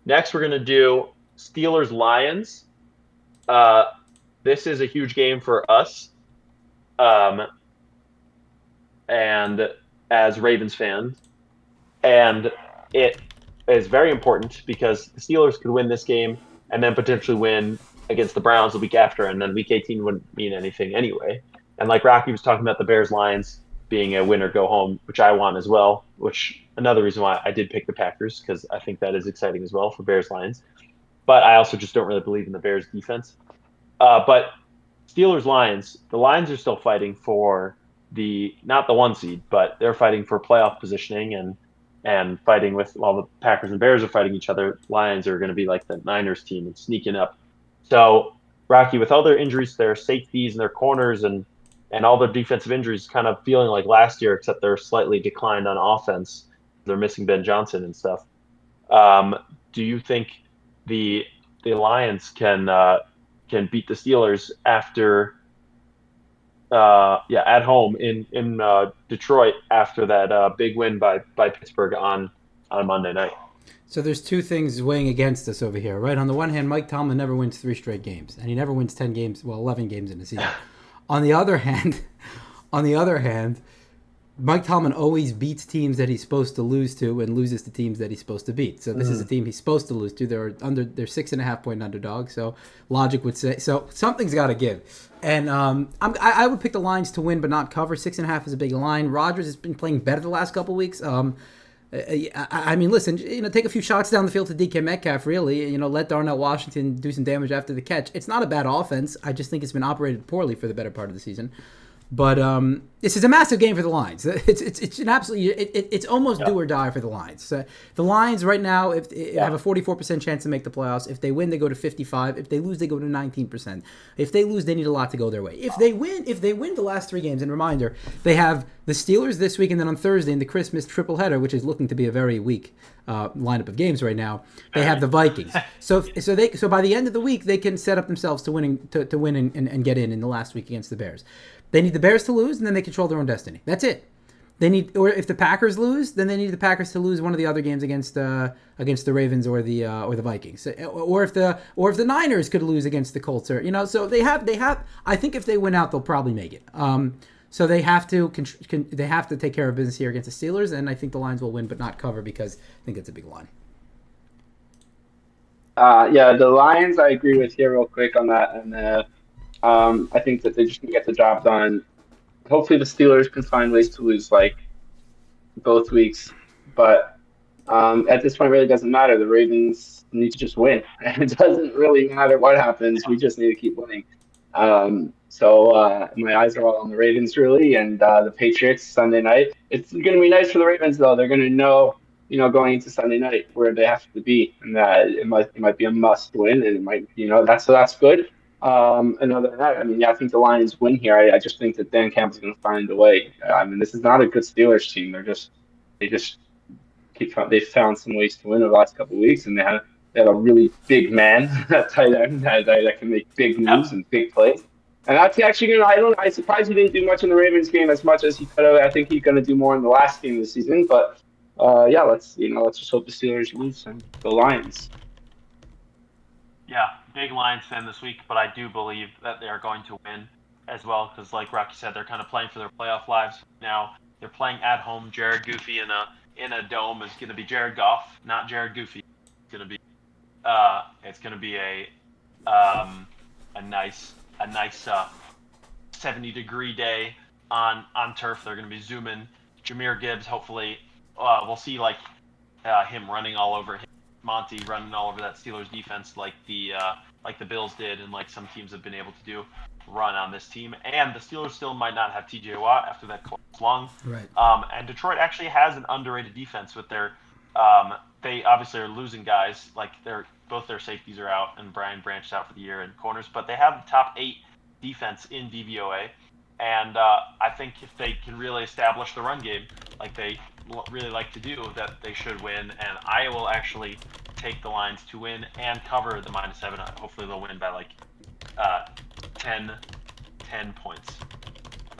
Next, we're gonna do Steelers Lions. Uh, this is a huge game for us, um, and as Ravens fans, and it is very important because the Steelers could win this game and then potentially win against the Browns the week after, and then Week 18 wouldn't mean anything anyway. And like Rocky was talking about the Bears Lions being a win or go home, which I want as well. Which another reason why I did pick the Packers because I think that is exciting as well for Bears Lions. But I also just don't really believe in the Bears defense. But Steelers Lions, the Lions are still fighting for the not the one seed, but they're fighting for playoff positioning and fighting with while the Packers and Bears are fighting each other. Lions are going to be like the Niners team and sneaking up. So Rocky, with all their injuries, their safeties and their corners and all their defensive injuries, kind of feeling like last year, except they're slightly declined on offense. They're missing Ben Johnson and stuff. Um, do you think the the Lions can beat the Steelers after at home in Detroit after that big win by Pittsburgh on Monday night? So there's two things weighing against us over here, right? On the one hand, Mike Tomlin never wins 3 straight games, and he never wins 10 games, well, 11 games in a season. On the other hand, on the other hand, Mike Tomlin always beats teams that he's supposed to lose to and loses to teams that he's supposed to beat. So this is a team he's supposed to lose to. They're 6.5 point underdog. So logic would say so something's got to give. And I would pick the Lions to win but not cover. 6.5 is a big line. Rodgers has been playing better the last couple of weeks. I mean, listen, take a few shots down the field to DK Metcalf, really. Let Darnell Washington do some damage after the catch. It's not a bad offense. I just think it's been operated poorly for the better part of the season. But this is a massive game for the Lions. It's an absolutely it's almost do or die for the Lions. The Lions right now have a 44% chance to make the playoffs. If they win, they go to 55. If they lose, they go to 19%. If they lose, they need a lot to go their way. If they win the last 3 games, and reminder, they have the Steelers this week, and then on Thursday in the Christmas triple header, which is looking to be a very weak lineup of games right now, they have the Vikings. So by the end of the week, they can set up themselves to win and get in the last week against the Bears. They need the Bears to lose, and then they control their own destiny. That's it. Or if the Packers lose, then they need the Packers to lose one of the other games against the Ravens or the Vikings, or if the Niners could lose against the Colts, So they have. I think if they win out, they'll probably make it. So they have to take care of business here against the Steelers, and I think the Lions will win but not cover because I think it's a big line. The Lions I agree with here real quick on that, and I think that they just can get the job done. Hopefully the Steelers can find ways to lose like both weeks, but at this point it really doesn't matter. The Ravens need to just win. It doesn't really matter what happens. We just need to keep winning. So my eyes are all on the Ravens really, and the Patriots Sunday night. It's going to be nice for the Ravens though. They're going to know, going into Sunday night where they have to be, and that it might be a must win, and it might, that's good. And other than that, I think the Lions win here. I just think that Dan Campbell's going to find a way. This is not a good Steelers team. They found some ways to win over the last couple of weeks, and they had a really big man tight end that can make big moves and big plays. And that's actually I'm surprised he didn't do much in the Ravens game as much as he could have. I think he's going to do more in the last game of the season. But let's just hope the Steelers lose and the Lions. Yeah, big Lions fan this week, but I do believe that they are going to win as well because, like Rocky said, they're kind of playing for their playoff lives now. They're playing at home. Jared Goofy in a dome is going to be Jared Goff, not Jared Goofy. It's going to be a nice 70-degree day on turf. They're going to be zooming. Jahmyr Gibbs, hopefully, we'll see him running all over him. Monty running all over that Steelers defense like the Bills did and like some teams have been able to do, run on this team. And the Steelers still might not have T.J. Watt after that collapse lung. Right. And Detroit actually has an underrated defense with their they obviously are losing guys, like both their safeties are out and Brian Branch out for the year and corners, but they have the top 8 defense in DVOA. And I think if they can really establish the run game like they really like to do, that they should win. And I will actually take the Lions to win and cover the -7. Hopefully they'll win by 10 points.